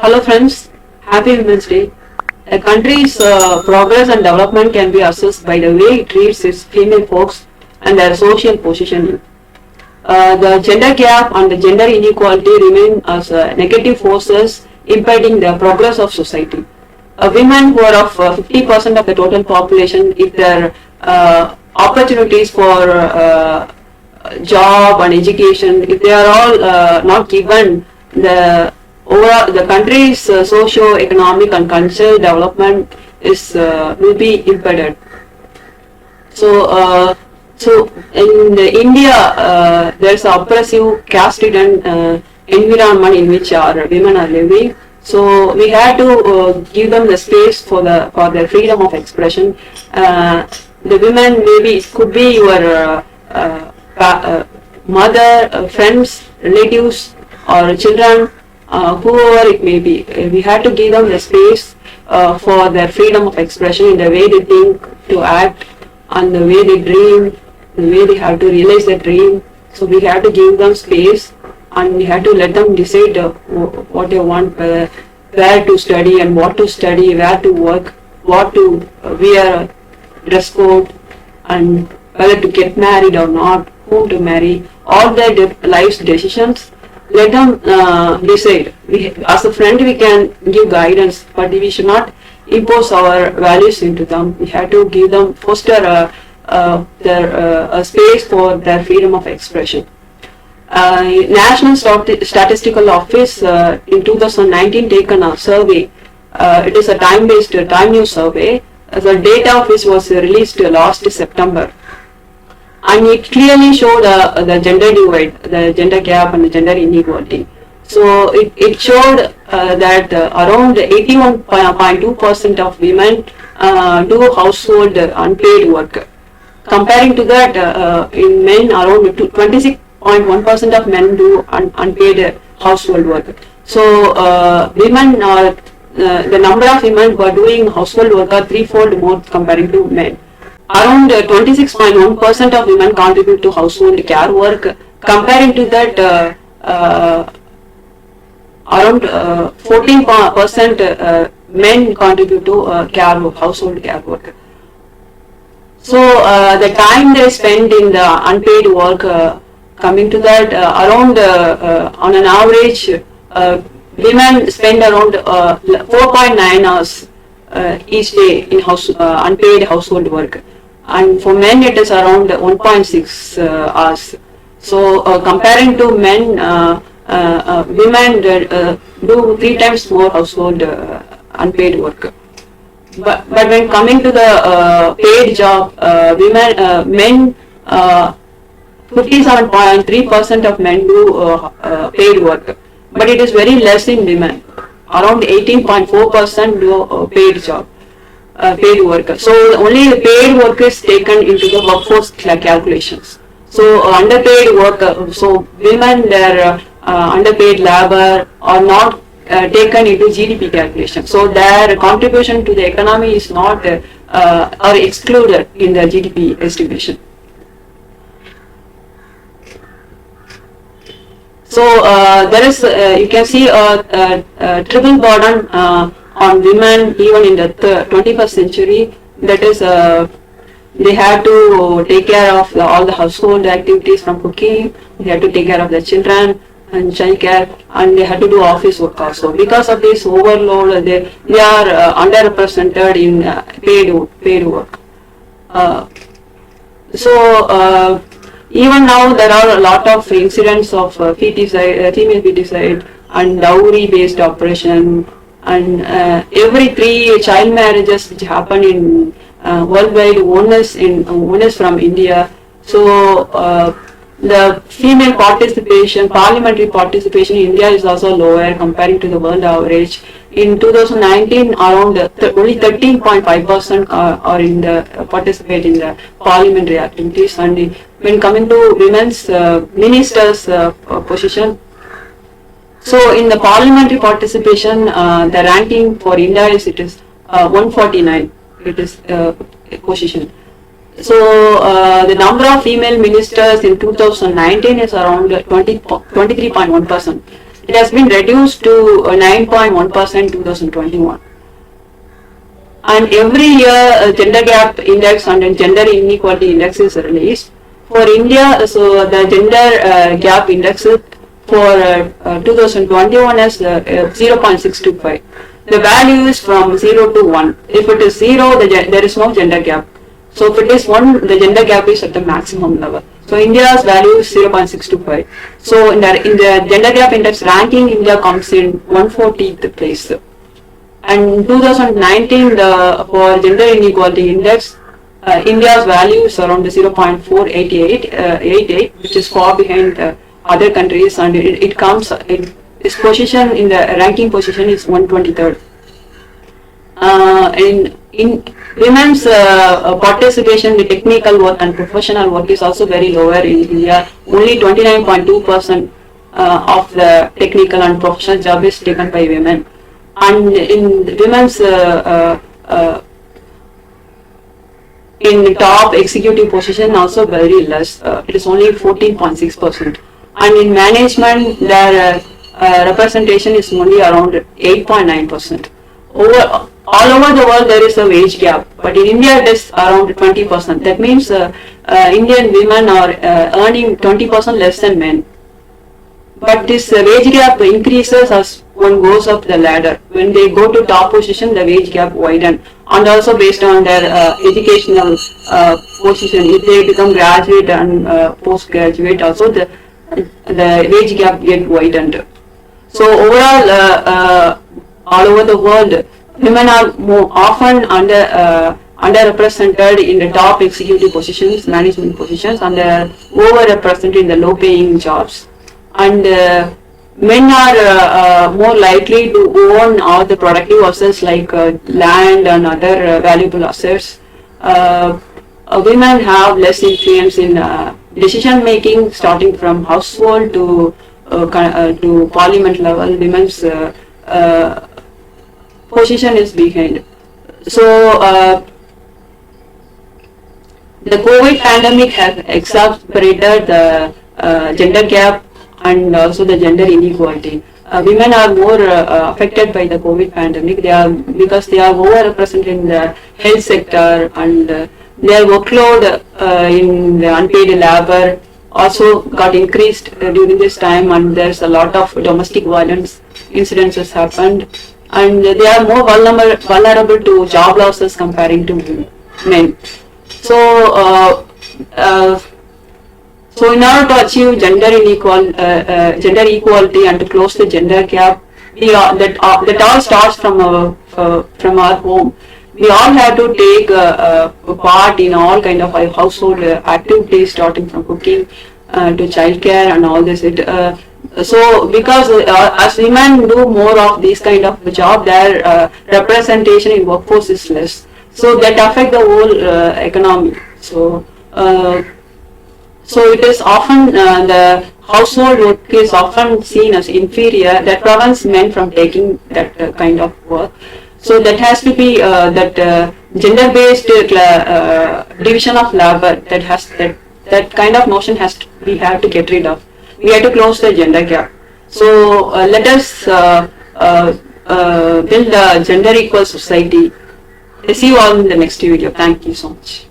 Hello friends, happy Women's Day. A country's progress and development can be assessed by the way it treats its female folks and their social positioning. The gender gap and the gender inequality remain as negative forces impeding the progress of society. Women who are of 50% of the total population, if their opportunities for job and education, if they are all not given, the country's socio-economic and cultural development will be impeded. So in India, there's an oppressive caste-ridden environment in which our women are living. So we had to give them the space for their freedom of expression. The women, maybe it could be your mother, friends, relatives, or children, whoever it may be. We had to give them the space for their freedom of expression in the way they think to act, and the way they dream, the way they have to realize their dream. So we have to give them space, and we have to let them decide what they want, where to study and what to study, where to work, what to wear, dress code, and whether to get married or not, whom to marry, all their life's decisions. Let them decide. As a friend, we can give guidance, but we should not impose our values into them. We have to give them, foster a space for their freedom of expression. National Statistical Office in 2019 taken a survey. It is a time-based time news survey. The data of which was released last September. And it clearly showed the gender divide, the gender gap and the gender inequality. So it showed that around 81.2% of women do household unpaid work. Comparing to that, in men, around 26.1% of men do unpaid household work. So women are, the number of women who are doing household work are threefold more comparing to men. Around 26.1% of women contribute to household care work. Comparing to that, around 14% men contribute to household care work. So the time they spend in the unpaid work, coming to that, around on an average, women spend around 4.9 hours each day in unpaid household work. And for men it is around 1.6 hours. So comparing to men, women do 3 times more household unpaid work. But when coming to the paid job, men, 57.3% of men do paid work, but it is very less in women. Around 18.4% do paid job. Paid work. So only the paid work is taken into the workforce calculations. So underpaid work, so women, their underpaid labor are not taken into GDP calculation. So their contribution to the economy is not or excluded in the GDP estimation. So there is, you can see a triple burden on women even in the 21st century. That is, they have to take care of all the household activities from cooking, they have to take care of the children and child care, and they have to do office work also. Because of this overload, they are underrepresented in paid work. Even now there are a lot of incidents of female feticide and dowry based oppression, and every 3 child marriages which happen in worldwide, one is from India. So the female participation, parliamentary participation in India is also lower comparing to the world average. In 2019, around only 13.5% are participate in the parliamentary activities. And when coming to women's ministers' position, so in the parliamentary participation, the ranking for India is 149. It is position. So the number of female ministers in 2019 is around 23.1%. it has been reduced to 9.1% 2021. And every year gender gap index and gender inequality index is released. For India, so the gender gap index for 2021 is 0.625. The value is from 0 to 1. If it is 0, there is no gender gap. So if it is 1, the gender gap is at the maximum level. So India's value is 0.625. So in the gender gap index ranking, India comes in 140th place. And 2019, for gender inequality index, India's value is around 0.488, which is far behind other countries, and it comes, its position in the ranking position is 123rd. In women's participation in the technical work and professional work is also very lower in India. Only 29.2% of the technical and professional job is taken by women. And in women's in top executive position also very less. It is only 14.6%. And in management, their representation is only around 8.9%. All over the world there is a wage gap, but in India it is around 20%. That means Indian women are earning 20% less than men. But this wage gap increases as one goes up the ladder. When they go to top position, the wage gap widen, and also based on their educational position. If they become graduate and postgraduate, also the wage gap get widened. So overall, all over the world, women are more often underrepresented in the top executive positions, management positions, and overrepresented in the low-paying jobs. And men are more likely to own all the productive assets like land and other valuable assets. Women have less influence in decision making, starting from household to parliament level. Women's position is behind. So the COVID pandemic has exacerbated the gender gap and also the gender inequality. Women are more affected by the COVID pandemic. Because they are overrepresented in the health sector, and their workload in the unpaid labor also got increased during this time, and there's a lot of domestic violence incidences happened, and they are more vulnerable to job losses comparing to men. So so in order to achieve gender equality and to close the gender gap, that all starts from our home. We all have to take part in all kind of household activities, starting from cooking to childcare and all this. So because as women do more of these kind of job, their representation in workforce is less. So that affect the whole economy. So it is often the household work is often seen as inferior. That prevents men from taking that kind of work. So that has to be gender-based division of labor. That kind of notion we have to get rid of. We have to close the gender gap. So let us build a gender equal society. See you all in the next video. Thank you so much.